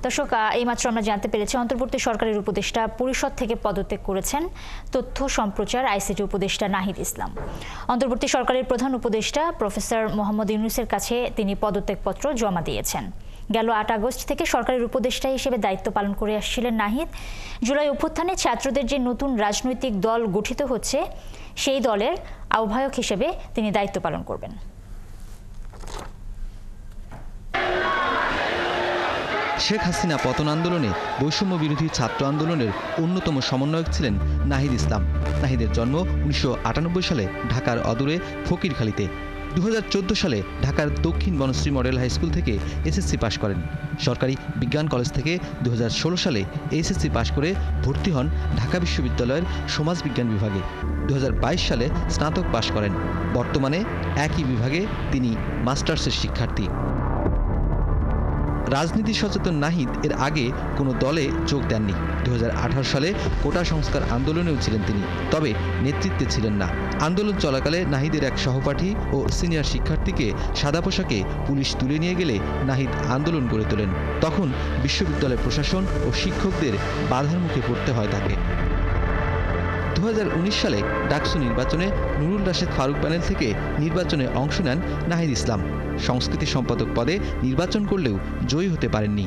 দর্শক, এইমাত্র আমরা জানতে পেরেছি অন্তর্বর্তী সরকারের উপদেষ্টা পরিষদ থেকে পদত্যাগ করেছেন তথ্য সম্প্রচার আইসিটি উপদেষ্টা নাহিদ ইসলাম। অন্তর্বর্তী সরকারের প্রধান উপদেষ্টা প্রফেসর মোহাম্মদ ইউনূসের কাছে তিনি পদত্যাগপত্র জমা দিয়েছেন। গেল ৮ আগস্ট থেকে সরকারের উপদেষ্টা হিসেবে দায়িত্ব পালন করে আসছিলেন নাহিদ। জুলাই অভ্যুত্থানে ছাত্রদের যে নতুন রাজনৈতিক দল গঠিত হচ্ছে, সেই দলের আহ্বায়ক হিসেবে তিনি দায়িত্ব পালন করবেন। শেখ হাসিনা পতন আন্দোলনে বৈষম্য বিরোধী ছাত্র আন্দোলনের অন্যতম সমন্বয়ক ছিলেন নাহিদ ইসলাম। নাহিদের জন্ম ১৯৯৮ সালে ঢাকার অদূরে ফকিরখালীতে। ২০১৪ সালে ঢাকার দক্ষিণ বনশ্রী মডেল হাই স্কুল থেকে এসএসসি পাশ করেন। সরকারি বিজ্ঞান কলেজ থেকে ২০১৬ সালে এইচএসসি পাশ করে ভর্তি হন ঢাকা বিশ্ববিদ্যালয়ের সমাজবিজ্ঞান বিভাগে। ২০২২ সালে স্নাতক পাশ করেন। বর্তমানে একই বিভাগে তিনি মাস্টার্সের শিক্ষার্থী। রাজনীতি সচেতন নাহিদ এর আগে কোনো দলে যোগ দেননি। ২০১৮ সালে কোটা সংস্কার আন্দোলনেও ছিলেন তিনি, তবে নেতৃত্বে ছিলেন না। আন্দোলন চলাকালে নাহিদের এক সহপাঠী ও সিনিয়র শিক্ষার্থীকে সাদা পোশাকে পুলিশ তুলে নিয়ে গেলে নাহিদ আন্দোলন গড়ে তোলেন। তখন বিশ্ববিদ্যালয় প্রশাসন ও শিক্ষকদের বাধার মুখে পড়তে হয় তাকে। ২০১৯ সালে ডাকসু নির্বাচনে নুরুল রাশেদ ফারুক প্যানেল থেকে নির্বাচনে অংশ নেন নাহিদ ইসলাম। সংস্কৃতি সম্পাদক পদে নির্বাচন করলেও জয়ী হতে পারেননি।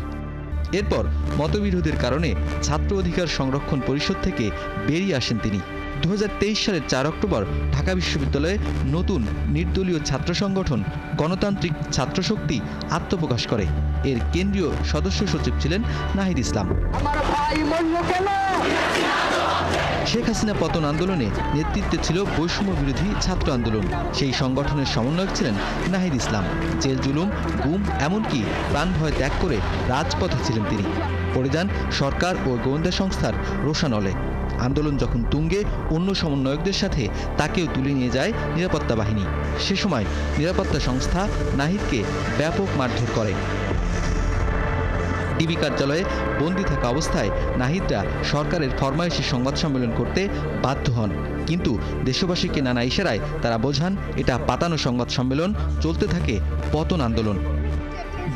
এরপর মতবিরোধের কারণে ছাত্র অধিকার সংরক্ষণ পরিষদ থেকে বেরিয়ে আসেন তিনি। ২০২৩ সালের ৪ অক্টোবর ঢাকা বিশ্ববিদ্যালয়ে নতুন নির্দলীয় ছাত্র সংগঠন গণতান্ত্রিক ছাত্রশক্তি আত্মপ্রকাশ করে। এর কেন্দ্রীয় সদস্য সচিব ছিলেন নাহিদ ইসলাম। শেখ হাসিনা পতন আন্দোলনে নেতৃত্বে ছিল বৈষম্য বিরোধী ছাত্র আন্দোলন। সেই সংগঠনের সমন্বয়ক ছিলেন নাহিদ ইসলাম। জেল জুলুম, গুম, এমনকি প্রাণভয় ত্যাগ করে রাজপথে ছিলেন তিনি। পড়ে যান সরকার ও গোয়েন্দা সংস্থার রোষানলে। আন্দোলন যখন তুঙ্গে, অন্য সমন্বয়কদের সাথে তাকেও তুলে নিয়ে যায় নিরাপত্তা বাহিনী। সে সময় নিরাপত্তা সংস্থা নাহিদকে ব্যাপক মারধর করে। ডিবি কার্যালয়ে বন্দী থাকা অবস্থায় নাহিদরা সরকারের ফরমায়েশি সংবাদ সম্মেলন করতে বাধ্য হন, কিন্তু দেশবাসীকে নানা ইশারায় তারা বোঝান এটা পাতানো সংবাদ সম্মেলন। চলতে থাকে পতন আন্দোলন।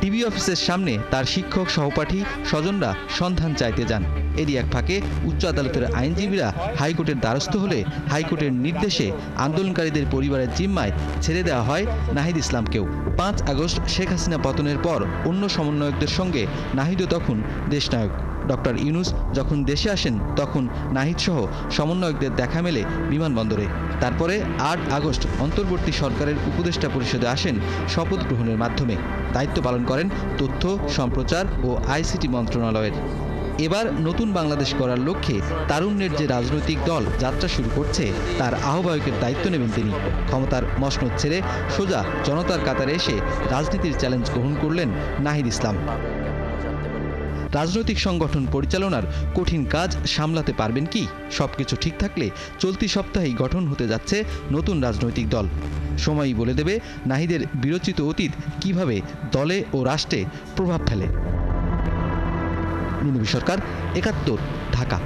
ডিবি অফিসের সামনে তার শিক্ষক, সহপাঠী, স্বজনরা সন্ধান চাইতে যান। এরই এক ফাঁকে উচ্চ আদালতের আইনজীবীরা হাইকোর্টের দ্বারস্থ হলে হাইকোর্টের নির্দেশে আন্দোলনকারীদের পরিবারের জিম্মায় ছেড়ে দেওয়া হয় নাহিদ ইসলামকেও। ৫ আগস্ট শেখ হাসিনা পতনের পর অন্য সমন্বয়কদের সঙ্গে নাহিদও তখন দেশনায়ক। ডক্টর ইউনূস যখন দেশে আসেন তখন নাহিদ সহ সমন্বয়কদের দেখা মেলে বিমানবন্দরে। তারপরে ৮ আগস্ট অন্তর্বর্তী সরকারের উপদেষ্টা পরিষদে আসেন শপথ গ্রহণের মাধ্যমে। দায়িত্ব পালন করেন তথ্য সম্প্রচার ও আইসিটি মন্ত্রণালয়ের। এবার নতুন বাংলাদেশ গড়ার লক্ষ্যে তারুণ্যের যে রাজনৈতিক দল যাত্রা শুরু করছে, তার আহ্বায়কের দায়িত্ব নেবেন তিনি। ক্ষমতার মসনদ ছেড়ে সোজা জনতার কাতারে এসে রাজনীতির চ্যালেঞ্জ গ্রহণ করলেন নাহিদ ইসলাম। রাজনৈতিক সংগঠন পরিচালনার কঠিন কাজ সামলাতে পারবেন কি? সবকিছু ঠিক থাকলে চলতি সপ্তাহেই গঠন হতে যাচ্ছে নতুন রাজনৈতিক দল। সময়ই বলে দেবে নাহিদের বিরচিত অতীত কিভাবে দলে ও রাষ্ট্রে প্রভাব ফেলে। নুনবী সরকার, ৭১, ঢাকা।